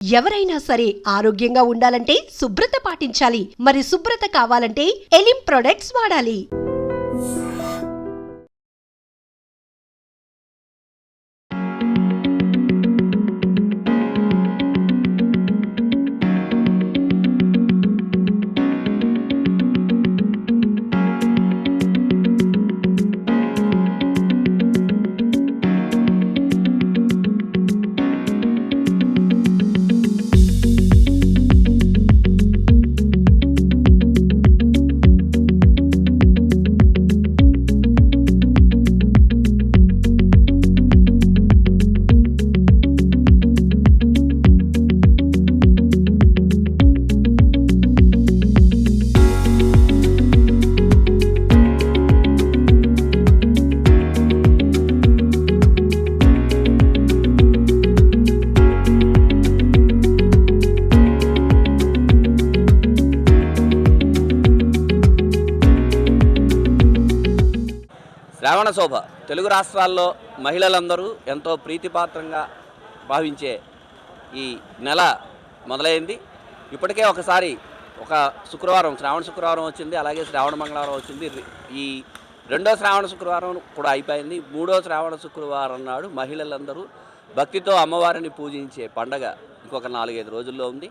ఎవరైనా సరే ఆరోగ్యంగా ఉండాలంటే శుభ్రత పాటించాలి. మరి శుభ్రత కావాలంటే ఎలిం ప్రొడక్ట్స్ వాడాలి. శ్రావణ శోభ తెలుగు రాష్ట్రాల్లో మహిళలందరూ ఎంతో ప్రీతిపాత్రంగా భావించే ఈ నెల మొదలైంది. ఇప్పటికే ఒకసారి ఒక శుక్రవారం శ్రావణ శుక్రవారం వచ్చింది, అలాగే శ్రావణ మంగళవారం వచ్చింది. ఈ రెండో శ్రావణ శుక్రవారం కూడా అయిపోయింది. మూడో శ్రావణ శుక్రవారం నాడు మహిళలందరూ భక్తితో అమ్మవారిని పూజించే పండగ ఇంకొక 4-5 రోజుల్లో ఉంది.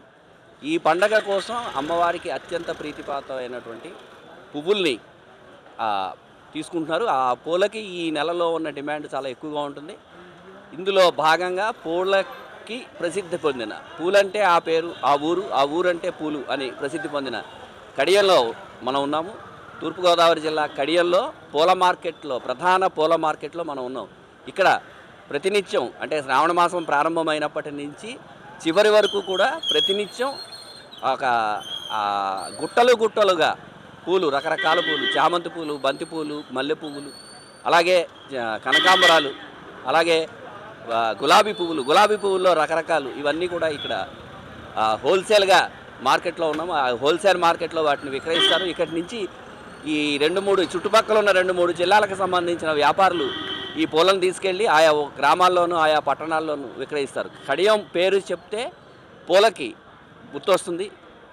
ఈ పండగ కోసం అమ్మవారికి అత్యంత ప్రీతిపాత్రమైనటువంటి పువ్వుల్ని తీసుకుంటున్నారు. ఆ పూలకి ఈ నెలలో ఉన్న డిమాండ్ చాలా ఎక్కువగా ఉంటుంది. ఇందులో భాగంగా పూలకి ప్రసిద్ధి పొందిన, పూలంటే ఆ పేరు, ఆ ఊరంటే పూలు అని ప్రసిద్ధి పొందిన కడియంలో మనం ఉన్నాము. తూర్పుగోదావరి జిల్లా కడియంలో పూల మార్కెట్లో, ప్రధాన పూల మార్కెట్లో మనం ఉన్నాం. ఇక్కడ ప్రతినిత్యం అంటే శ్రావణ మాసం ప్రారంభమైనప్పటి నుంచి చివరి వరకు కూడా ప్రతినిత్యం ఒక గుట్టలుగా పూలు, రకరకాల పూలు, చామంతి పూలు, బంతి పూలు, మల్లె పువ్వులు, అలాగే కనకాంబరాలు, అలాగే గులాబీ పువ్వుల్లో రకరకాలు, ఇవన్నీ కూడా ఇక్కడ హోల్సేల్గా మార్కెట్లో ఉన్నాము. ఆ హోల్సేల్ మార్కెట్లో వాటిని విక్రయిస్తారు. ఇక్కడి నుంచి ఈ 2-3 చుట్టుపక్కల ఉన్న 2-3 జిల్లాలకు సంబంధించిన వ్యాపారులు ఈ పూలను తీసుకెళ్ళి ఆయా గ్రామాల్లోనూ ఆయా పట్టణాల్లోనూ విక్రయిస్తారు. కడియం పేరు చెప్తే పూలకి గుర్తొస్తుంది.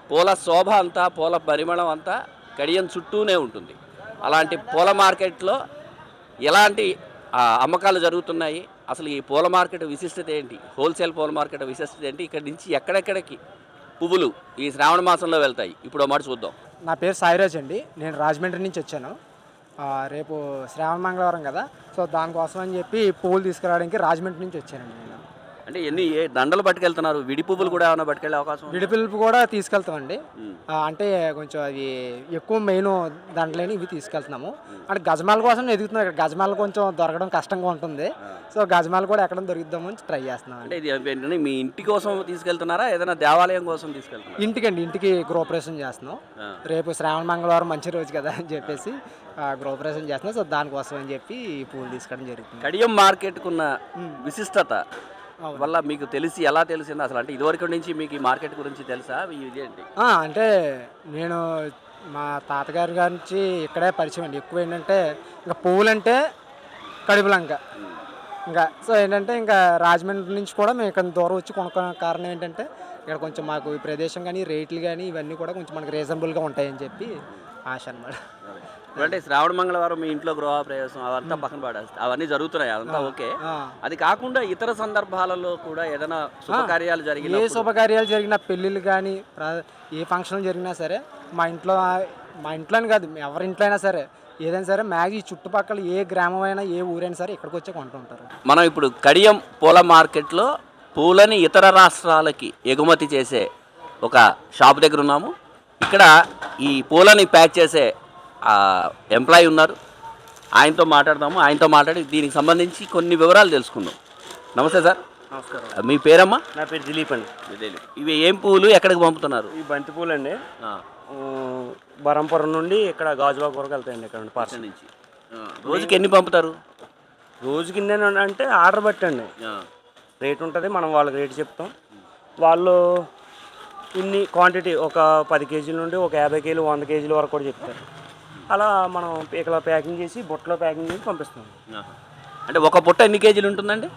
పూల శోభ అంతా, పూల పరిమళం అంతా కడియం చుట్టూనే ఉంటుంది. అలాంటి పూల మార్కెట్లో ఎలాంటి అమ్మకాలు జరుగుతున్నాయి, అసలు ఈ పూల మార్కెట్ విశిష్టత ఏంటి, హోల్సేల్ పూల మార్కెట్ విశిష్టత ఏంటి, ఇక్కడి నుంచి ఎక్కడెక్కడికి పువ్వులు ఈ శ్రావణ మాసంలో వెళ్తాయి, ఇప్పుడు మాట చూద్దాం. నా పేరు సాయిరాజ్ అండి. నేను రాజమండ్రి నుంచి వచ్చాను. రేపు శ్రావణ మంగళవారం కదా, సో దానికోసం అని చెప్పి పువ్వులు తీసుకురావడానికి రాజమండ్రి నుంచి వచ్చానండి నేను. అంటే ఏ దండలు పట్టుకెళ్తున్నారు? విడి పువ్వులు కూడా ఏమైనా పట్టుకెళ్ళే అవకాశం? విడి పువ్వులు కూడా తీసుకెళ్తామండి. అంటే కొంచెం అవి ఎక్కువ మెయిన్ దండలేని ఇవి తీసుకెళ్తున్నాము. అంటే గజమాల కోసం ఎదుగుతున్నాం. ఇక్కడ గజమాల కొంచెం దొరకడం కష్టంగా ఉంటుంది. సో గజమాల కూడా ఎక్కడ దొరుకుతామని ట్రై చేస్తున్నాం. అంటే ఇది ఏంటంటే మీ ఇంటి కోసం తీసుకెళ్తున్నారా, ఏదైనా దేవాలయం కోసం తీసుకెళ్తున్నారా? ఇంటికి గృహప్రవేశం చేస్తున్నాం. రేపు శ్రావణ మంగళవారం మంచి రోజు కదా అని చెప్పేసి గృహప్రవేశం చేస్తున్నాం. సో దానికోసం అని చెప్పి పువ్వులు తీసుకోవడం జరుగుతుంది. కడియం మార్కెట్కున్న విశిష్టత వల్ల మీకు ఎలా తెలిసింది అసలు? అంటే ఇదివరకు నుంచి మీకు ఈ మార్కెట్ గురించి తెలుసా? ఇదేంటి అంటే నేను మా తాతగారి నుంచి ఇక్కడే పరిచయం అండి. ఎక్కువ ఏంటంటే ఇంకా పువ్వులంటే కడుపులంక ఇంకా. సో ఏంటంటే ఇంకా రాజమండ్రి నుంచి కూడా మేము ఇక్కడ దూరం వచ్చి కొనుక్కున్న కారణం ఏంటంటే ఇక్కడ కొంచెం మాకు ఈ ప్రదేశం కానీ రేట్లు కానీ ఇవన్నీ కూడా కొంచెం మనకు రీజనబుల్గా ఉంటాయని చెప్పి ఆశ అన్నమాట. అంటే శ్రావణ మంగళవారం మీ ఇంట్లో గృహప్రవేశం అవంతా పక్కన పడేస్తాయి, అవన్నీ జరుగుతున్నాయి, అదంతా ఓకే. అది కాకుండా ఇతర సందర్భాలలో కూడా ఏదైనా శుభకార్యాలు జరిగిన, ఏ శుభకార్యాలు జరిగినా, పెళ్ళిళ్ళు కానీ ఏ ఫంక్షన్ జరిగినా సరే మా ఇంట్లోనే కాదు, ఎవరింట్లో అయినా సరే ఏదైనా సరే మ్యాక్సి చుట్టుపక్కల ఏ గ్రామం అయినా ఏ ఊరైనా సరే ఇక్కడికి వచ్చి కొంటుంటారు. మనం ఇప్పుడు కడియం పూల మార్కెట్లో పూలని ఇతర రాష్ట్రాలకి ఎగుమతి చేసే ఒక షాప్ దగ్గర ఉన్నాము. ఇక్కడ ఈ పూలని ప్యాక్ చేసే ఎంప్లాయీ ఉన్నారు, ఆయనతో మాట్లాడదాము. ఆయనతో మాట్లాడి దీనికి సంబంధించి కొన్ని వివరాలు తెలుసుకుందాం. నమస్తే సార్. నమస్కారం. మీ పేరమ్మా? నా పేరు దిలీప్ అండి. ఇవి ఏం పూలు, ఎక్కడికి పంపుతున్నారు? ఈ బంతి పూలు అండి, బరంపురం నుండి ఇక్కడ గాజువాక వరకు వెళ్తాయండి. ఇక్కడ పార్సల్ నుంచి రోజుకి ఎన్ని పంపుతారు? రోజుకి అంటే ఆర్డర్ బట్టండి, రేట్ ఉంటుంది. మనం వాళ్ళకి రేట్ చెప్తాం, వాళ్ళు ఇన్ని క్వాంటిటీ ఒక 10 కేజీల నుండి ఒక 50 కేజీలు 100 కేజీల వరకు కూడా చెప్తారు. అలా మనం ఇక్కడ ప్యాకింగ్ చేసి బుట్టలో ప్యాకింగ్ చేసి పంపిస్తాం. అంటే ఒక బుట్ట ఎన్ని కేజీలు ఉంటుందండి?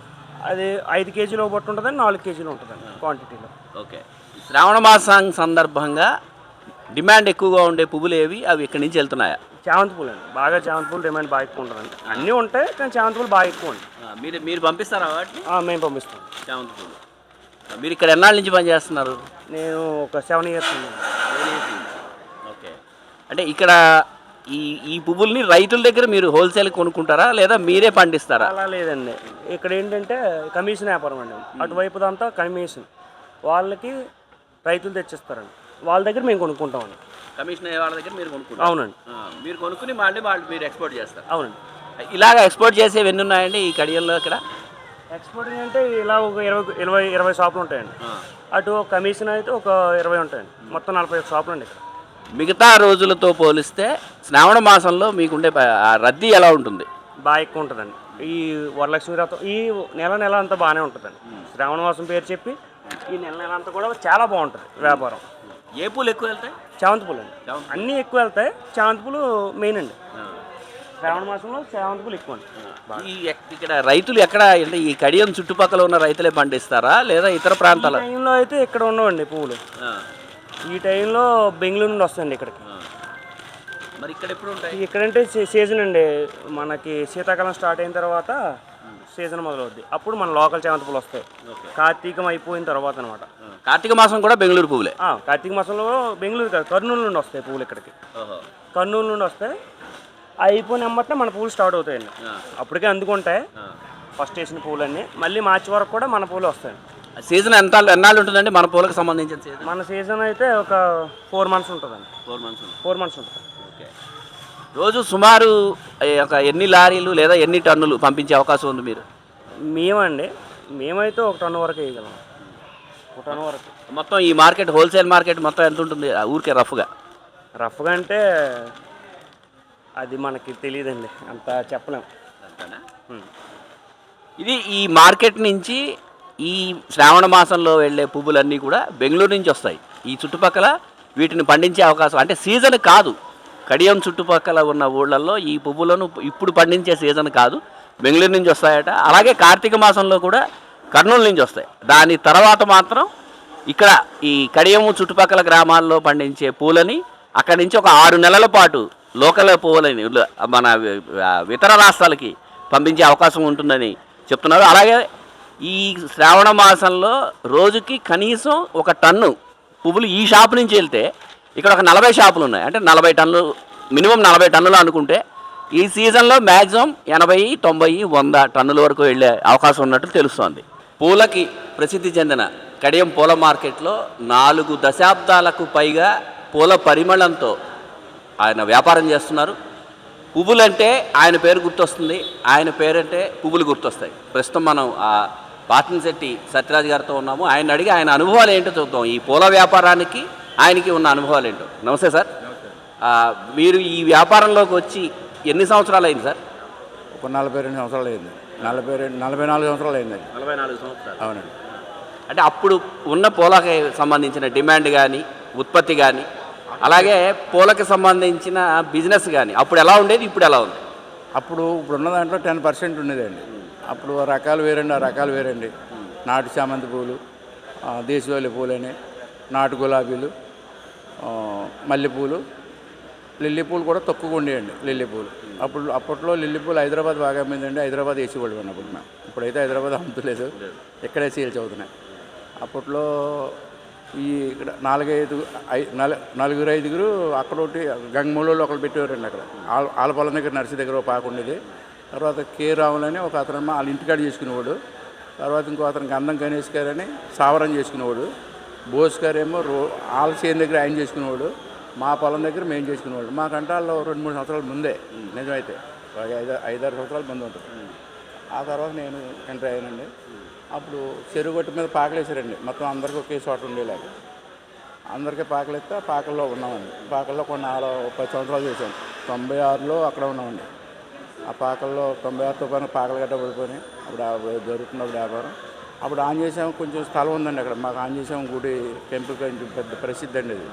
అది 5 కేజీలు ఒక బొట్టు ఉంటుందండి, 4 కేజీలు ఉంటుందండి క్వాంటిటీలో. ఓకే. శ్రావణ మాసం సందర్భంగా డిమాండ్ ఎక్కువగా ఉండే పువ్వులు ఏవి, అవి ఇక్కడి నుంచి వెళ్తున్నాయా? చామంతి పూలు అండి, బాగా చామంతి పూలు డిమాండ్ బాగా ఎక్కువ ఉంటుందండి. అన్నీ ఉంటాయి కానీ చామంతి పూలు బాగా ఎక్కువ అండి. మీరు పంపిస్తారా వాటిని? మేము పంపిస్తాం చామంతి పూలు. మీరు ఇక్కడ ఎన్నాళ్ళ నుంచి పనిచేస్తున్నారు? నేను ఒక 7 ఇయర్స్ ఉన్నాను. ఓకే. అంటే ఇక్కడ ఈ పువ్వుల్ని రైతుల దగ్గర మీరు హోల్సేల్ కొనుక్కుంటారా లేదా మీరే పండిస్తారా? అలా లేదండి, ఇక్కడ ఏంటంటే కమిషన్ వ్యాపారం అండి. అటువైపు అంతా కమిషన్, వాళ్ళకి రైతులు తెచ్చిస్తారండి, వాళ్ళ దగ్గర మేము కొనుక్కుంటామండి. కమిషన్ అయ్యే వాళ్ళ దగ్గర మీరు కొనుక్కుంటారు? అవునండి. మీరు కొనుక్కుని మళ్ళీ మీరు ఎక్స్పోర్ట్ చేస్తారు? అవునండి. ఇలాగ ఎక్స్పోర్ట్ చేసేవి ఎన్ని ఉన్నాయండి ఈ కడియంలో? ఇక్కడ ఎక్స్పోర్టింగ్ అంటే ఇలా ఒక 20 షాపులు ఉంటాయండి. అటు కమిషన్ అయితే ఒక 20 ఉంటాయండి. మొత్తం 41 షాపులు అండి ఇక్కడ. మిగతా రోజులతో పోలిస్తే శ్రావణ మాసంలో మీకుండే రద్దీ ఎలా ఉంటుంది? బాగా ఎక్కువ ఉంటుందండి. ఈ వరలక్ష్మి వ్రతం ఈ నెల అంతా బాగానే ఉంటుందండి. శ్రావణ మాసం పేరు చెప్పి ఈ నెల అంతా కూడా చాలా బాగుంటుంది వ్యాపారం. ఏ పూలు ఎక్కువ వెళ్తాయి? చామంతి పూలు అండి, అన్నీ ఎక్కువ వెళ్తాయి. చామంతి పూలు మెయిన్ అండి. శ్రావణ మాసంలో చామంతి పూలు ఎక్కువ అండి. ఇక్కడ రైతులు ఎక్కడ అంటే ఈ కడియం చుట్టుపక్కల ఉన్న రైతులే పండిస్తారా లేదా ఇతర ప్రాంతాల? ఈ టైంలో అయితే ఇక్కడ ఉండవండి పువ్వులు. ఈ టైంలో బెంగళూరు నుండి వస్తాయండి ఇక్కడికి. మరి ఇక్కడ ఎప్పుడు ఉంటాయి? ఇక్కడంటే సీజన్ అండి, మనకి శీతాకాలం స్టార్ట్ అయిన తర్వాత సీజన్ మొదలవుద్ది. అప్పుడు మన లోకల్ చామంతి పూలు వస్తాయి. కార్తీకం అయిపోయిన తర్వాత అనమాట. కార్తీక మాసం కూడా బెంగళూరు పువ్వులే? కార్తీక మాసంలో బెంగళూరు కాదు, కర్నూలు నుండి వస్తాయి పువ్వులు ఇక్కడికి. కర్నూలు నుండి వస్తాయి, అయిపోయిన అమ్మటే మన పువ్వులు స్టార్ట్ అవుతాయండి. అప్పటికే అందుకుంటాయి ఫస్ట్ వేసిన పువ్వులన్నీ. మళ్ళీ మార్చి వరకు కూడా మన పువ్వులు వస్తాయండి. సీజన్ ఎన్నాళ్ళు ఉంటుందండి మన పూలకు సంబంధించిన సీజన్? మన సీజన్ అయితే ఒక 4 మంత్స్ ఉంటుందండి. 4 మంత్స్ ఉంటుంది. ఓకే. రోజు సుమారు ఒక ఎన్ని లారీలు లేదా ఎన్ని టన్నులు పంపించే అవకాశం ఉంది మీరు? మేమైతే 1 టన్ను వరకు వేయగలం. 1 టన్ను వరకు. మొత్తం ఈ మార్కెట్ హోల్సేల్ మార్కెట్ మొత్తం ఎంత ఉంటుంది ఊరికే రఫ్గా? రఫ్గా అంటే అది మనకి తెలియదండి, అంత చెప్పలేము. ఇది ఈ మార్కెట్ నుంచి ఈ శ్రావణ మాసంలో వెళ్ళే పువ్వులన్నీ కూడా బెంగళూరు నుంచి వస్తాయి. ఈ చుట్టుపక్కల వీటిని పండించే అవకాశం అంటే సీజన్ కాదు. కడియం చుట్టుపక్కల ఉన్న ఊళ్ళల్లో ఈ పువ్వులను ఇప్పుడు పండించే సీజన్ కాదు, బెంగళూరు నుంచి వస్తాయట. అలాగే కార్తీక మాసంలో కూడా కర్నూలు నుంచి వస్తాయి. దాని తర్వాత మాత్రం ఇక్కడ ఈ కడియము చుట్టుపక్కల గ్రామాల్లో పండించే పూలని అక్కడి నుంచి ఒక 6 నెలల పాటు లోకల్ పువ్వులని మన ఇతర రాష్ట్రాలకి పంపించే అవకాశం ఉంటుందని చెప్తున్నారు. అలాగే ఈ శ్రావణ మాసంలో రోజుకి కనీసం 1 టన్ను పువ్వులు ఈ షాపు నుంచి వెళ్తే ఇక్కడ ఒక 40 షాపులు ఉన్నాయి. అంటే 40 టన్నులు, మినిమం 40 టన్నులు అనుకుంటే ఈ సీజన్లో మ్యాక్సిమం 80, 90, 100 టన్నుల వరకు వెళ్ళే అవకాశం ఉన్నట్టు తెలుస్తోంది. పూలకి ప్రసిద్ధి చెందిన కడియం పూల మార్కెట్లో 4 దశాబ్దాలకు పైగా పూల పరిమళంతో ఆయన వ్యాపారం చేస్తున్నారు. పువ్వులంటే ఆయన పేరు గుర్తొస్తుంది, ఆయన పేరంటే పువ్వులు గుర్తొస్తాయి. ప్రస్తుతం మనం పాతినశెట్టి సత్యరాజ్ గారితో ఉన్నాము. ఆయన అడిగి ఆయన అనుభవాలు ఏంటో చూద్దాం, ఈ పూల వ్యాపారానికి ఆయనకి ఉన్న అనుభవాలు ఏంటో. నమస్తే సార్. మీరు ఈ వ్యాపారంలోకి వచ్చి ఎన్ని సంవత్సరాలు అయింది సార్? ఒక 42 సంవత్సరాలు అయింది. 44 సంవత్సరాలు అయిందండి. 44 సంవత్సరాలు. అవునండి. అంటే అప్పుడు ఉన్న పూలకి సంబంధించిన డిమాండ్ కానీ ఉత్పత్తి కానీ అలాగే పూలకి సంబంధించిన బిజినెస్ కానీ అప్పుడు ఎలా ఉండేది, ఇప్పుడు ఎలా ఉంది? అప్పుడు ఇప్పుడున్న దాంట్లో 10% ఉండేదండి. అప్పుడు రకాలు వేరండి, ఆ రకాలు వేరండి. నాటు చామంతి పూలు, దేశవాళీ పూలని, నాటు గులాబీలు, మల్లెపూలు, లిల్లీ పూలు కూడా తక్కువగా ఉండేయండి. లిల్లీ పూలు అప్పట్లో లిల్లీ పూలు హైదరాబాద్ బాగా అమ్మిందండి. హైదరాబాద్ వేసేవాళ్ళు అన్నప్పుడు మేము. ఇప్పుడైతే హైదరాబాద్ అమ్ముతలేదు, ఇక్కడే సేల్స్ అవుతున్నాయి. అప్పట్లో ఈ ఇక్కడ 4-5 అక్కడ ఒకటి గంగమూలలో ఒకరు పెట్టేవారండి. అక్కడ వాళ్ళ పొలం దగ్గర నర్సి దగ్గర ఒక పాక ఉండేది. తర్వాత కే రాములని ఒక అతను వాళ్ళ ఇంటికాడ చేసుకునేవాడు. తర్వాత ఇంకో అతను గంధం గణేష్ గారు అని సావరం చేసుకునేవాడు. బోస్ గారు ఏమో వాళ్ళ చేను దగ్గర ఆయన చేసుకునేవాడు. మా పొలం దగ్గర మేము చేసుకునేవాడు. మాకంటే వాళ్ళు 2-3 సంవత్సరాల ముందే, నిజమైతే 5-6 సంవత్సరాల ముందు ఉంటుంది. ఆ తర్వాత నేను ఎంటర్ అయ్యానండి. అప్పుడు చెరువు గట్టు మీద పాకలేసారండి. మొత్తం అందరికీ ఒకే చోట ఉండేలాగా అందరికీ పాకలేస్తే ఆ పాకల్లో ఉన్నామండి. పాకల్లో కొన్ని 10 సంవత్సరాలు చేశాను. 96లో అక్కడ ఉన్నామండి. ఆ పాకల్లో 96 పైన పాకలు గట్ట పడిపోయినాయి. అప్పుడు జరుగుతున్నప్పుడు వ్యాపారం. అప్పుడు ఆంజనేయం కొంచెం స్థలం ఉందండి అక్కడ. మాకు ఆంజనేయం గుడి టెంపుల్ కొంచెం పెద్ద ప్రసిద్ధి అండి. అది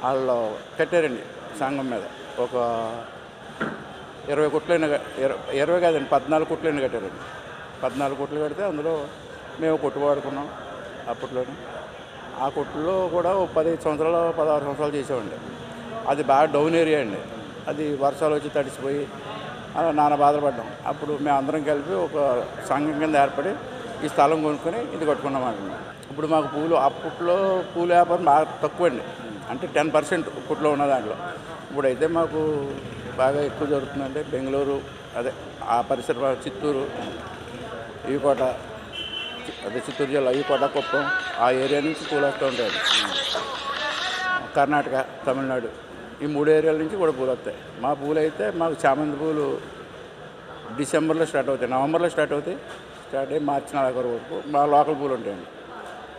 వాళ్ళు కట్టారండి సంఘం మీద. ఒక 20 కొట్లైనా 20 కాదండి 14 కొట్లైనా కట్టారండి. 14 కొట్లు కడితే అందులో మేము కొట్టు వాడుకున్నాం అప్పట్లోనే. ఆ కొట్టులో కూడా 15 సంవత్సరాలు 16 సంవత్సరాలు చేసామండి. అది బాగా డౌన్ ఏరియా అండి. అది వర్షాలు వచ్చి తడిసిపోయి అలా నానా బాధలు పడ్డాం. అప్పుడు మేము అందరం కలిపి ఒక సంఘం కింద ఏర్పడి ఈ స్థలం కొనుక్కొని ఇది కట్టుకున్నాం అండి. ఇప్పుడు మాకు అప్పట్లో పూల వ్యాపారం బాగా తక్కువ అండి, అంటే 10% ఇప్పట్లో ఉన్న దాంట్లో. ఇప్పుడైతే మాకు బాగా ఎక్కువ జరుగుతుందంటే బెంగళూరు, అదే ఆ పరిసర చిత్తూరు, ఈకోట, అదే చిత్తూరు జిల్లా ఈకోట, కుప్పం ఆ ఏరియా నుంచి పూలు వస్తూ ఉంటాయండి. కర్ణాటక, తమిళనాడు ఈ 3 ఏరియాల నుంచి కూడా పూలు వస్తాయి. మా పూలు అయితే మాకు చామంతి పూలు డిసెంబర్లో స్టార్ట్ అవుతాయి, నవంబర్లో స్టార్ట్ అవుతాయి. స్టార్ట్ అయ్యి మార్చి 4 వరకు మా లోకల్ పూలు ఉంటాయండి.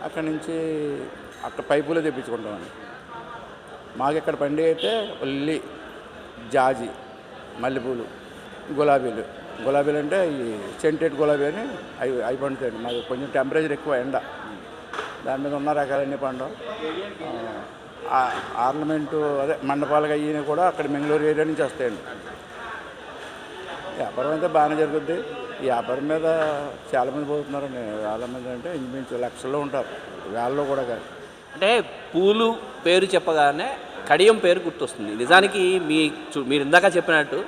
అక్కడి నుంచి అక్కడ పై పూలే తెప్పించుకుంటామండి. మాకు ఇక్కడ పండి అయితే లిల్లీ, జాజి, మల్లెపూలు, గులాబీలు అంటే ఈ సెంటెడ్ గులాబీ అని అవి పండుతాయండి. మాకు కొంచెం టెంపరేచర్ ఎక్కువ, ఎండ, దాని మీద ఉన్న రకాలన్నీ పండవు. ఆర్నమెంటు అదే మండపాలుగా అయ్యి కూడా అక్కడ బెంగళూరు ఏరియా నుంచి వస్తాయండి. వ్యాపారం అయితే బాగానే జరుగుద్ది. ఈ వ్యాపారం మీద చాలామంది పోతున్నారండి. వేల మంది అంటే ఇంచుమించు లక్షల్లో ఉంటారు, వేలలో కూడా కాదు. అంటే పూలు పేరు చెప్పగానే కడియం పేరు గుర్తొస్తుంది. నిజానికి మీరు ఇందాక చెప్పినట్టు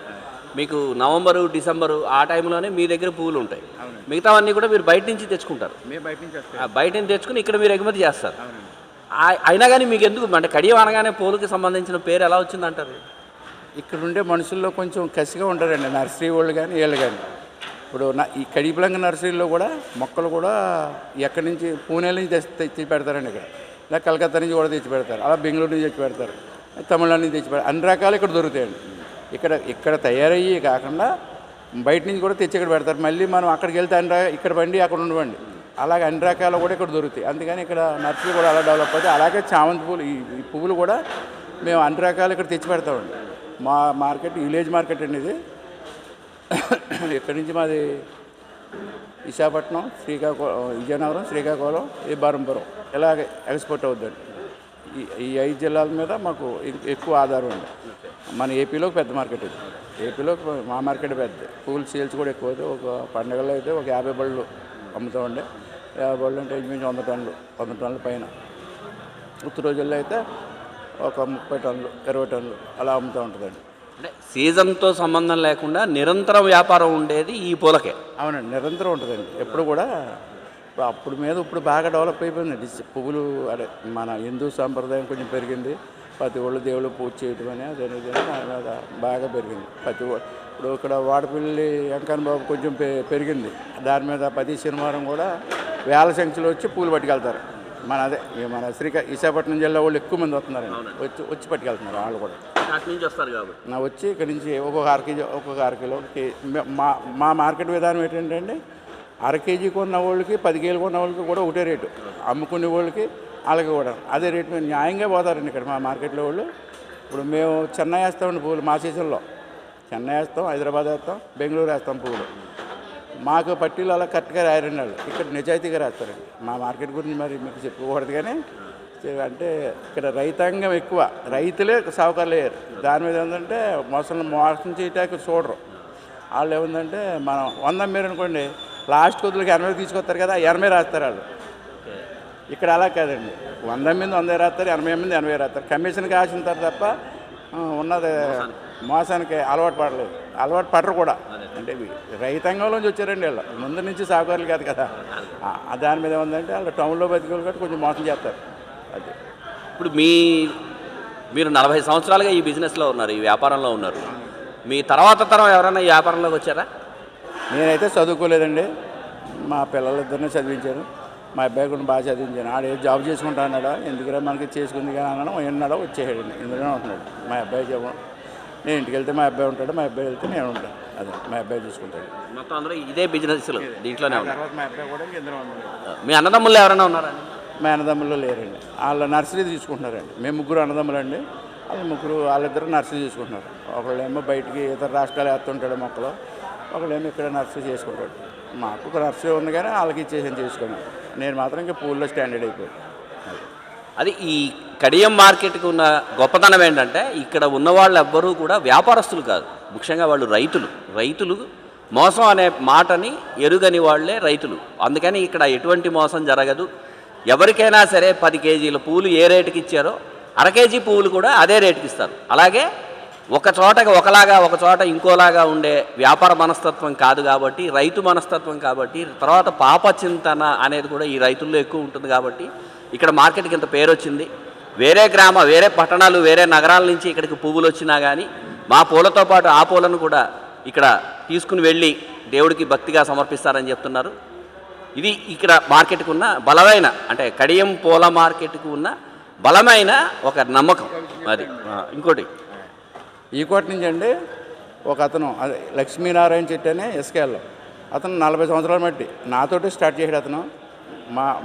మీకు నవంబరు, డిసెంబరు ఆ టైంలోనే మీ దగ్గర పూలు ఉంటాయి. మిగతావన్నీ కూడా మీరు బయట నుంచి తెచ్చుకుంటారు. మేము బయట నుంచి బయట నుంచి తెచ్చుకుని ఇక్కడ మీరు ఎగుమతి చేస్తారు. అయినా కానీ మీకు ఎందుకు అంటే కడియం అనగానే పూలకి సంబంధించిన పేరు ఎలా వచ్చిందంటారు? ఇక్కడ ఉండే మనుషుల్లో కొంచెం కసిగా ఉంటారండి, నర్సరీ వాళ్ళు కానీ వీళ్ళు కానీ. ఇప్పుడు ఈ కడిపలంగ నర్సరీలో కూడా మొక్కలు కూడా ఎక్కడి నుంచి పూణేల నుంచి తెచ్చి పెడతారండి. ఇక్కడ ఇలా కలకత్తా నుంచి కూడా తెచ్చి పెడతారు, అలా బెంగళూరు నుంచి తెచ్చి పెడతారు, తమిళనాడు నుంచి తెచ్చి పెడతారు. అన్ని రకాలు ఇక్కడ దొరుకుతాయండి. ఇక్కడ తయారయ్యి కాకుండా బయట నుంచి కూడా తెచ్చి ఇక్కడ పెడతారు. మళ్ళీ మనం అక్కడికి వెళ్తే ఇక్కడ బండి అక్కడ ఉండవండి, అలాగే అన్ని రకాలు కూడా ఇక్కడ దొరుకుతాయి. అందుకని ఇక్కడ నర్సరీ కూడా అలా డెవలప్ అవుతాయి. అలాగే చామంతి పూలు, ఈ పువ్వులు కూడా మేము అన్ని రకాలు ఇక్కడ తెచ్చి పెడతామండి. మా మార్కెట్ విలేజ్ మార్కెట్ అండి ఇది. ఇక్కడి నుంచి మాది విశాఖపట్నం, విజయనగరం, శ్రీకాకుళం, ఈ బారంపురం ఇలాగే ఎక్స్పోర్ట్ అవుద్దండి. ఈ 5 జిల్లాల మీద మాకు ఎక్కువ ఆధారం ఉంది. మన ఏపీలో పెద్ద మార్కెట్ ఇది. ఏపీలో మా మార్కెట్ పెద్ద, పూల సేల్స్ కూడా ఎక్కువ. ఒక పండుగలో అయితే ఒక 50 బళ్ళు అమ్ముతామండి. 50 బళ్ళు అంటే ఇంచుమించు 100 టన్నుల పైన. ఉత్తర రోజుల్లో అయితే ఒక 30 టన్నులు 20 టన్నులు అలా అమ్ముతూ ఉంటుందండి. అంటే సీజన్తో సంబంధం లేకుండా నిరంతరం వ్యాపారం ఉండేది ఈ పూలకే. అవునండి, నిరంతరం ఉంటుందండి ఎప్పుడు కూడా. అప్పుడు మీద ఇప్పుడు బాగా డెవలప్ అయిపోయిందండి పువ్వులు. అదే మన హిందూ సాంప్రదాయం కొంచెం పెరిగింది. ప్రతి ఒళ్ళు దేవుళ్ళు పూజ చేయటం అని అదేనిది దాని మీద బాగా పెరిగింది. ఇప్పుడు ఇక్కడ వాడపల్లి వెంకన్న బాబు కొంచెం పెరిగింది. దాని మీద ప్రతి శనివారం కూడా వేల సంఖ్యలో వచ్చి పూలు పట్టుకెళ్తారు. మన విశాఖపట్నం జిల్లా వాళ్ళు ఎక్కువ మంది వస్తున్నారండి, వచ్చి పట్టుకెళ్తున్నారు. వాళ్ళు కూడా నుంచి వస్తారు కాబట్టి వచ్చి ఇక్కడి నుంచి ఒక్కొక్క అర కిలో మా మార్కెట్ విధానం ఏంటంటే అర కేజీ కొన్న వాళ్ళకి 10 కేజీలు కొన్న వాళ్ళకి కూడా ఒకటే రేటు, అమ్ముకునే వాళ్ళకి వాళ్ళకి కూడా అదే రేటు మీద న్యాయంగా పోతారండి ఇక్కడ మా మార్కెట్లో వాళ్ళు. ఇప్పుడు మేము చెన్నై వేస్తామండి పూలు, మా సీజన్లో చెన్నై వేస్తాం, హైదరాబాద్ వేస్తాం, బెంగళూరు వేస్తాం పూలు. మాకు పట్టీలు అలా కరెక్ట్గా రాయరండి వాళ్ళు, ఇక్కడ నిజాయితీగా రాస్తారండి. మా మార్కెట్ గురించి మరి మీకు చెప్పుకోకూడదు కానీ అంటే ఇక్కడ రైతాంగం ఎక్కువ, రైతులే సావుకారులు అయ్యారు. దాని మీద ఏంటంటే మోసం చేయటానికి చూడరు. వాళ్ళు ఏముందంటే మనం 100 అమ్మారు అనుకోండి, లాస్ట్ కొద్దిగా 80 తీసుకొస్తారు కదా, 80 రాస్తారు వాళ్ళు. ఇక్కడ అలా కాదండి, 100 మంది 100 రాస్తారు, 80 మంది 80 రాస్తారు. కమిషన్కి ఆశింటారు తప్ప ఉన్నది మోసానికి అలవాటు పడరు కూడా. అంటే రైతాంగంలోంచి వచ్చారండి వీళ్ళు, ముందు నుంచి సాగుకారులు కాదు కదా. దాని మీద ఏముందంటే వాళ్ళు టౌన్లో బతికేవాళ్ళు కాబట్టి కొంచెం మోసం చేస్తారు. అది ఇప్పుడు మీరు 40 సంవత్సరాలుగా ఈ బిజినెస్లో ఉన్నారు, ఈ వ్యాపారంలో ఉన్నారు. మీ తర్వాత తరం ఎవరైనా ఈ వ్యాపారంలోకి వచ్చారా? నేనైతే చదువుకోలేదండి, మా పిల్లలిద్దరినీ చదివించాను. మా అబ్బాయి కూడా బాగా చదివించాను. ఆడ జాబ్ చేసుకుంటా అన్నాడా, ఎందుకురా మనకి చేసుకుంది కానీ అన్నాడు, ఎన్నాడో వచ్చేసాడండి. ఇందులోనే ఉంటున్నాడు మా అబ్బాయి. చెప్పడం నేను ఇంటికి వెళ్తే మా అబ్బాయి ఉంటాడు, మా అబ్బాయి వెళ్తే నేను ఉంటాను. అదే మా అబ్బాయి చూసుకుంటాడు. మొత్తం అందరూ ఇదే బిజినెస్లో దీంట్లోనే ఉన్నారు. తర్వాత మా అబ్బాయి కూడా ఇందులో ఉన్నాడు. మీ అన్నదమ్ములు ఎవరైనా ఉన్నారండి? మా అన్నదమ్ముల్లో లేరండి, వాళ్ళ నర్సరీ తీసుకుంటున్నారండి. మేము 3 అన్నదమ్ములండి, వాళ్ళిద్దరు నర్సరీ తీసుకుంటున్నారు. ఒకళ్ళేమో బయటికి ఇతర రాష్ట్రాలు వేస్తుంటాడు మొక్కలు, ఒకళ్ళేమో ఇక్కడ నర్సరీ చేసుకుంటాడు. మాకు ఒక నర్సరీ ఉంది కానీ వాళ్ళకి ఇచ్చేసాను చేసుకున్నాను. నేను మాత్రం ఇంకా పూల్లో స్టాండర్డ్ అయిపోయాను. అది ఈ కడియం మార్కెట్కి ఉన్న గొప్పతనం ఏంటంటే ఇక్కడ ఉన్న వాళ్ళు ఎవ్వరూ కూడా వ్యాపారస్తులు కాదు, ముఖ్యంగా వాళ్ళు రైతులు మోసం అనే మాటని ఎరుగని వాళ్ళే రైతులు. అందుకని ఇక్కడ ఎటువంటి మోసం జరగదు. ఎవరికైనా సరే 10 కేజీల పువ్వులు ఏ రేటుకి ఇచ్చారో అర కేజీ పువ్వులు కూడా అదే రేటుకి ఇస్తారు. అలాగే ఒక చోట ఒకలాగా ఒక చోట ఇంకోలాగా ఉండే వ్యాపార మనస్తత్వం కాదు కాబట్టి, రైతు మనస్తత్వం కాబట్టి, తర్వాత పాప చింతన అనేది కూడా ఈ రైతుల్లో ఎక్కువ ఉంటుంది కాబట్టి ఇక్కడ మార్కెట్కి ఇంత పేరు వచ్చింది. వేరే పట్టణాలు వేరే నగరాల నుంచి ఇక్కడికి పువ్వులు వచ్చినా కానీ మా పూలతో పాటు ఆ పూలను కూడా ఇక్కడ తీసుకుని వెళ్ళి దేవుడికి భక్తిగా సమర్పిస్తారని చెప్తున్నారు. ఇది ఇక్కడ మార్కెట్కు ఉన్న బలమైన, అంటే కడియం పూల మార్కెట్కు ఉన్న బలమైన ఒక నమ్మకం. అది ఇంకోటి ఈ కోట నుంచి అండి ఒక అతను అదే లక్ష్మీనారాయణ చెట్టు అనే ఎస్కేల్లో అతను 40 సంవత్సరాలు బట్టి నాతోటి స్టార్ట్ చేసాడు. అతను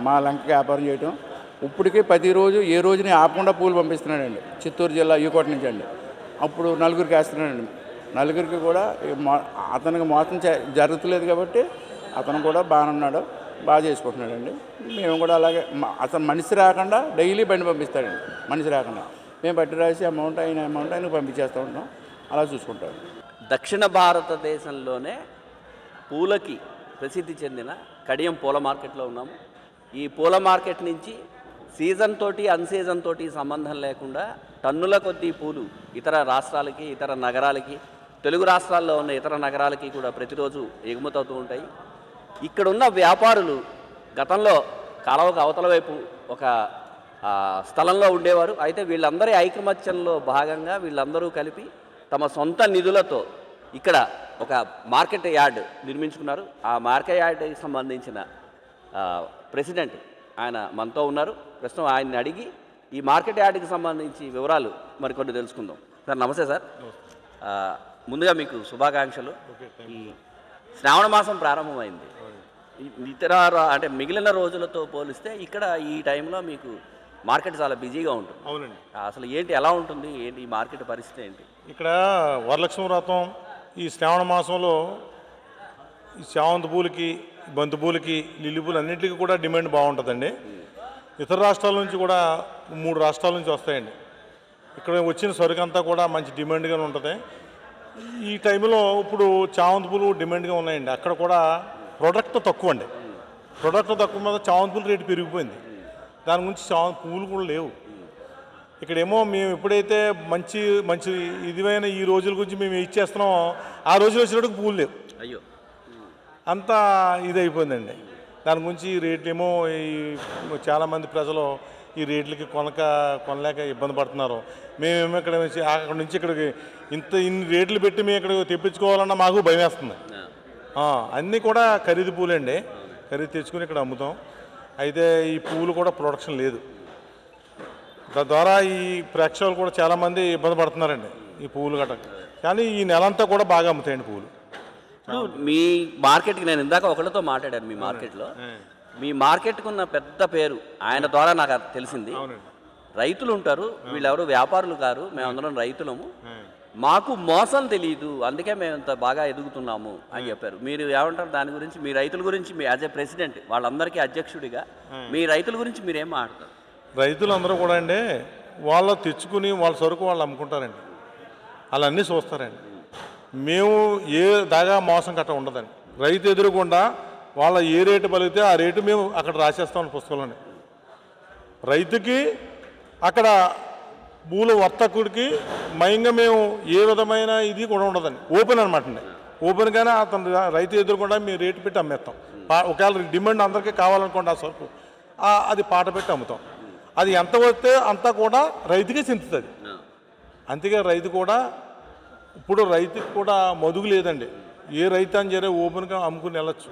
మా లంక వ్యాపారం చేయటం ఇప్పటికీ ప్రతిరోజు ఏ రోజుని ఆపకుండా పూలు పంపిస్తున్నాడండి. చిత్తూరు జిల్లా ఈ కోట నుంచి అండి. అప్పుడు నలుగురికి వేస్తున్నాడండి. నలుగురికి కూడా అతనికి మోసం జరుగుతులేదు కాబట్టి అతను కూడా బాగానే ఉన్నాడు, బాగా చేసుకుంటున్నాడండి. మేము కూడా అలాగే అతను మనిషి రాకుండా డైలీ బండి పంపిస్తాడండి. మనిషి రాకుండా మేము బట్టి రాసి అమౌంట్ ఆయనకు పంపించేస్తూ ఉంటాం. అలా చూసుకుంటాం. దక్షిణ భారతదేశంలోనే పూలకి ప్రసిద్ధి చెందిన కడియం పూల మార్కెట్లో ఉన్నాము. ఈ పూల మార్కెట్ నుంచి సీజన్ తోటి అన్సీజన్ తోటి సంబంధం లేకుండా టన్నుల కొద్దీ పూలు ఇతర రాష్ట్రాలకి, ఇతర నగరాలకి, తెలుగు రాష్ట్రాల్లో ఉన్న ఇతర నగరాలకి కూడా ప్రతిరోజు ఎగుమతవుతూ ఉంటాయి. ఇక్కడున్న వ్యాపారులు గతంలో కాలువకు అవతల వైపు ఒక స్థలంలో ఉండేవారు. అయితే వీళ్ళందరి ఐకమత్యంలో భాగంగా వీళ్ళందరూ కలిపి తమ సొంత నిధులతో ఇక్కడ ఒక మార్కెట్ యార్డ్ నిర్మించుకున్నారు. ఆ మార్కెట్ యార్డ్కి సంబంధించిన ప్రెసిడెంట్ ఆయన మనతో ఉన్నారు. ప్రస్తుతం ఆయన్ని అడిగి ఈ మార్కెట్ యార్డ్కి సంబంధించి వివరాలు మరికొన్ని తెలుసుకుందాం. సార్ నమస్తే సార్. ముందుగా మీకు శుభాకాంక్షలు. ఈ శ్రావణ మాసం ప్రారంభమైంది. ఇతర అంటే మిగిలిన రోజులతో పోలిస్తే ఇక్కడ ఈ టైంలో మీకు మార్కెట్ చాలా బిజీగా ఉంటుంది. అవునండి. అసలు ఏంటి, ఎలా ఉంటుంది, ఏంటి ఈ మార్కెట్ పరిస్థితి ఏంటి? ఇక్కడ వరలక్ష్మి వ్రతం ఈ శ్రావణ మాసంలో ఈ చామంతి పూలకి, బంతి పూలకి, లిల్లీ పూలు అన్నింటికి కూడా డిమాండ్ బాగుంటుందండి. ఇతర రాష్ట్రాల నుంచి కూడా 3 రాష్ట్రాల నుంచి వస్తాయండి. ఇక్కడ వచ్చిన సరుకు అంతా కూడా మంచి డిమాండ్గానే ఉంటుంది. ఈ టైంలో ఇప్పుడు చామంతి పూలు డిమాండ్గా ఉన్నాయండి. అక్కడ కూడా ప్రొడక్ట్ తక్కువ అండి. ప్రొడక్ట్ తక్కువ మీద చామంతి పూలు రేటు పెరిగిపోయింది. దాని గురించి చామంతి పూలు కూడా లేవు. ఇక్కడేమో మేము ఎప్పుడైతే మంచి మంచి ఇదివైన ఈ రోజుల గురించి మేము ఇచ్చేస్తున్నామో ఆ రోజులు వచ్చినట్టుకు పూలు లేవు. అయ్యో, అంతా ఇదైపోయిందండి. దాని గురించి ఈ రేట్లు ఏమో ఈ చాలామంది ప్రజలు ఈ రేట్లకి కొనలేక ఇబ్బంది పడుతున్నారు. మేమేమో అక్కడ నుంచి ఇక్కడికి ఇన్ని రేట్లు పెట్టి మేము ఇక్కడ తెప్పించుకోవాలన్నా మాకు భయం వేస్తుంది. అన్నీ కూడా ఖరీదు పూలండి. ఖరీదు తెచ్చుకుని ఇక్కడ అమ్ముతాం. అయితే ఈ పూలు కూడా ప్రొడక్షన్ లేదు. తద్వారా ఈ ప్రేక్షకులు కూడా చాలామంది ఇబ్బంది పడుతున్నారండి ఈ పువ్వులు గట్ట. కానీ ఈ నెలంతా కూడా బాగా అమ్ముతాయండి పువ్వులు. ఇప్పుడు మీ మార్కెట్కి నేను ఇందాక ఒకరితో మాట్లాడాను. మీ మార్కెట్లో మీ మార్కెట్కు ఉన్న పెద్ద పేరు ఆయన ద్వారా నాకు తెలిసింది. రైతులు ఉంటారు, వీళ్ళెవరు వ్యాపారులు కారు, మేమందరం రైతులము, మాకు మోసం తెలియదు, అందుకే మేము ఇంత బాగా ఎదుగుతున్నాము అని చెప్పారు. మీరు ఏమంటారు దాని గురించి? మీ రైతుల గురించి మీ యాజ్ ఏ ప్రెసిడెంట్, వాళ్ళందరికీ అధ్యక్షుడిగా మీ రైతుల గురించి మీరేం మాట్లాడతారు? రైతులందరూ కూడా అండి వాళ్ళు తెచ్చుకుని వాళ్ళ సరుకు వాళ్ళు అమ్ముకుంటారండి. వాళ్ళు అన్నీ చూస్తారండి. మేము ఏ దాగా మోసం గట్ట ఉండదండి. రైతు ఎదురుకుండా వాళ్ళ ఏ రేటు పలిగితే ఆ రేటు మేము అక్కడ రాసేస్తామని పుస్తకంలోనే. రైతుకి అక్కడ పూల వర్తకుడికి మయంగా మేము ఏ విధమైన ఇది కూడా ఉండదండి. ఓపెన్ అనమాట అండి. ఓపెన్గానే అతను రైతు ఎదురుకుండా మేము రేటు పెట్టి అమ్మేస్తాం. ఒకవేళ డిమాండ్ అందరికీ కావాలనుకోండి ఆ సరుకు అది పాట పెట్టి అమ్ముతాం. అది ఎంత వస్తే అంతా కూడా రైతుకే చెందుతుంది. అంతేగా రైతు కూడా ఇప్పుడు రైతుకి కూడా మదుగు లేదండి. ఏ రైతు అని సరే ఓపెన్గా అమ్ముకుని వెళ్ళచ్చు.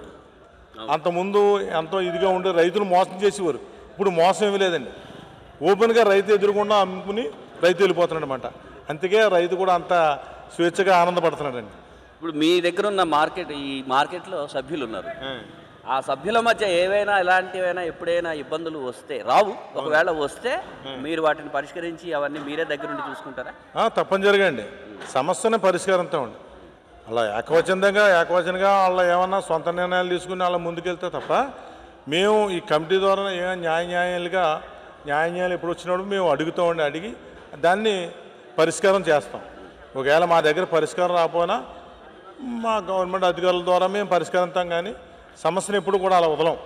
అంతకుముందు ఎంతో ఇదిగా ఉండే రైతులు మోసం చేసేవారు. ఇప్పుడు మోసం ఏమీ లేదండి. ఓపెన్గా రైతు ఎదురుకుండా అమ్ముకుని రైతు వెళ్ళిపోతున్నాడు అనమాట. అందుకే రైతు కూడా అంత స్వేచ్ఛగా ఆనందపడుతున్నాడండి. ఇప్పుడు మీ దగ్గర ఉన్న ఈ మార్కెట్లో సభ్యులు ఉన్నారు. ఆ సభ్యుల మధ్య ఏవైనా ఇలాంటివైనా ఎప్పుడైనా ఇబ్బందులు వస్తే రావు, ఒకవేళ వస్తే మీరు వాటిని పరిష్కరించి అవన్నీ మీరే దగ్గర నుండి చూసుకుంటారా? తప్పనిసరిగా అండి. సమస్యనే పరిష్కారంతో ఉండి అలా ఏకవచనంగా వాళ్ళ ఏమన్నా సొంత నిర్ణయాలు తీసుకుని అలా ముందుకెళ్తే తప్ప మేము ఈ కమిటీ ద్వారా న్యాయాలు ఎప్పుడు వచ్చినప్పుడు మేము అడుగుతామండి. అడిగి దాన్ని పరిష్కారం చేస్తాం. ఒకవేళ మా దగ్గర పరిష్కారం రాకపోయినా మా గవర్నమెంట్ అధికారుల ద్వారా మేము పరిష్కరిస్తాం, కానీ సమస్యను ఎప్పుడు కూడా అలా వదలం.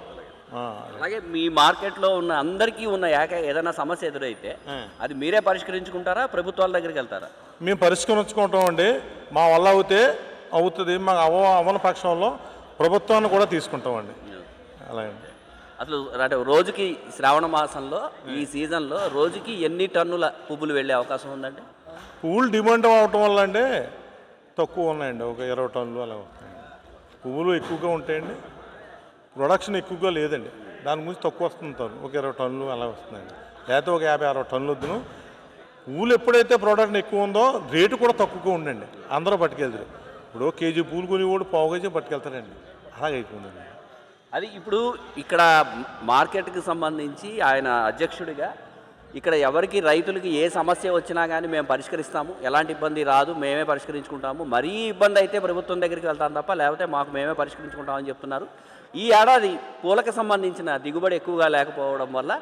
అలాగే మీ మార్కెట్లో ఉన్న అందరికీ ఉన్న ఏదైనా సమస్య ఎదురైతే అది మీరే పరిష్కరించుకుంటారా, ప్రభుత్వాల దగ్గరికి వెళ్తారా? మేము పరిష్కరించుకుంటాం అండి. మా వల్ల అవుతుంది, మాకు అవన పక్షంలో ప్రభుత్వాన్ని కూడా తీసుకుంటామండి. అలాగే అసలు అంటే రోజుకి శ్రావణ మాసంలో ఈ సీజన్లో రోజుకి ఎన్ని టన్నుల పువ్వులు వెళ్ళే అవకాశం ఉందండి? పువ్వులు డిమాండ్ అవటం వల్ల అంటే తక్కువ ఉన్నాయండి, ఒక 20 టన్నులు అలా వస్తాయండి. పువ్వులు ఎక్కువగా ఉంటాయండి, ప్రొడక్షన్ ఎక్కువగా లేదండి, దాని గురించి తక్కువ వస్తుంది, ఒక 20 టన్నులు అలా వస్తుందండి. లేకపోతే ఒక 50-60 టన్నులు వద్దును. పువ్వులు ఎప్పుడైతే ప్రొడక్షన్ ఎక్కువ ఉందో రేటు కూడా తక్కువగా ఉండండి, అందరూ పట్టుకెళ్తారు. ఇప్పుడు కేజీ పూలు కొని కూడా పావు కేజీ పట్టుకెళ్తారండి, అలాగైపోయిందండి. అది ఇప్పుడు ఇక్కడ మార్కెట్కి సంబంధించి ఆయన అధ్యక్షుడిగా ఇక్కడ ఎవరికి రైతులకి ఏ సమస్య వచ్చినా కానీ మేము పరిష్కరిస్తాము, ఎలాంటి ఇబ్బంది రాదు, మేమే పరిష్కరించుకుంటాము, మరీ ఇబ్బంది అయితే ప్రభుత్వం దగ్గరికి వెళ్తాం తప్ప లేకపోతే మాకు మేమే పరిష్కరించుకుంటామని చెప్తున్నారు. ఈ ఏడాది పూలకు సంబంధించిన దిగుబడి ఎక్కువగా లేకపోవడం వల్ల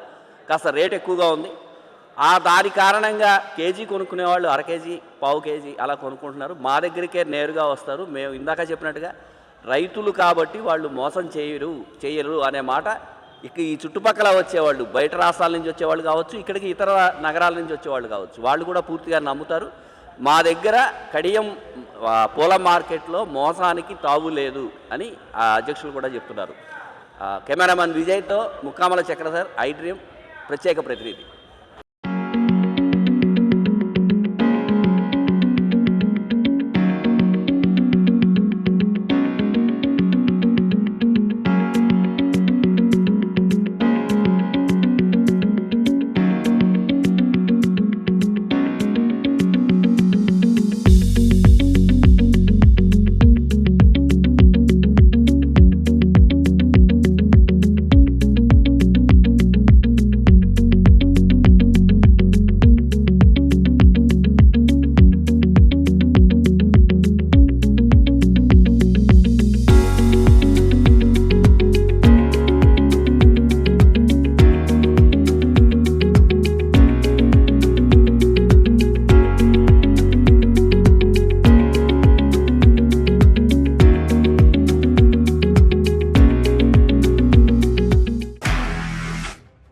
కాస్త రేటు ఎక్కువగా ఉంది. దాని కారణంగా కేజీ కొనుక్కునే వాళ్ళు అర కేజీ, పావు కేజీ అలా కొనుక్కుంటున్నారు. మా దగ్గరికే నేరుగా వస్తారు. మేము ఇందాక చెప్పినట్టుగా రైతులు కాబట్టి వాళ్ళు మోసం చేయరు అనే మాట ఇక ఈ చుట్టుపక్కల వచ్చేవాళ్ళు, బయట రాష్ట్రాల నుంచి వచ్చేవాళ్ళు కావచ్చు, ఇక్కడికి ఇతర నగరాల నుంచి వచ్చేవాళ్ళు కావచ్చు, వాళ్ళు కూడా పూర్తిగా నమ్ముతారు. మా దగ్గర కడియం పూల మార్కెట్లో మోసానికి తావు లేదు అని ఆ అధ్యక్షులు కూడా చెప్తున్నారు. కెమెరామెన్ విజయ్తో ముక్కామల చక్రధర్, ఐ డ్రీమ్ ప్రత్యేక ప్రతినిధి.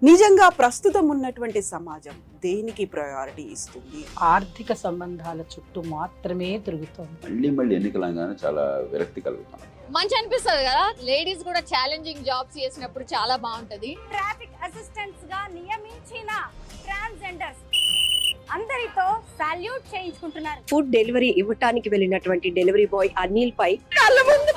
నిజంగా ప్రస్తుతం ఉన్నటువంటి సమాజం దేనికి ప్రయారిటీ ఇస్తుంది? ఆర్థిక సంబంధాల చుట్టూ మాత్రమే తిరుగుతోంది. మళ్ళీ ఎన్నికలంగానే చాలా విరక్తి కలుగుతాం. మంచి అనిపిస్తుంది కదా, లేడీస్ కూడా ఛాలెంజింగ్ జాబ్స్ చేసినప్పుడు చాలా బాగుంటది. ట్రాఫిక్ అసిస్టెంట్స్ గా నియమించిన ట్రాన్స్జెండర్స్ అందరితో సాల్యూట్ చేయించుకుంటున్నారు. ఫుడ్ డెలివరీ ఇవ్వటానికి వెళ్ళినటువంటి డెలివరీ బాయ్ అనిల్ పై కళ్ళ ముందు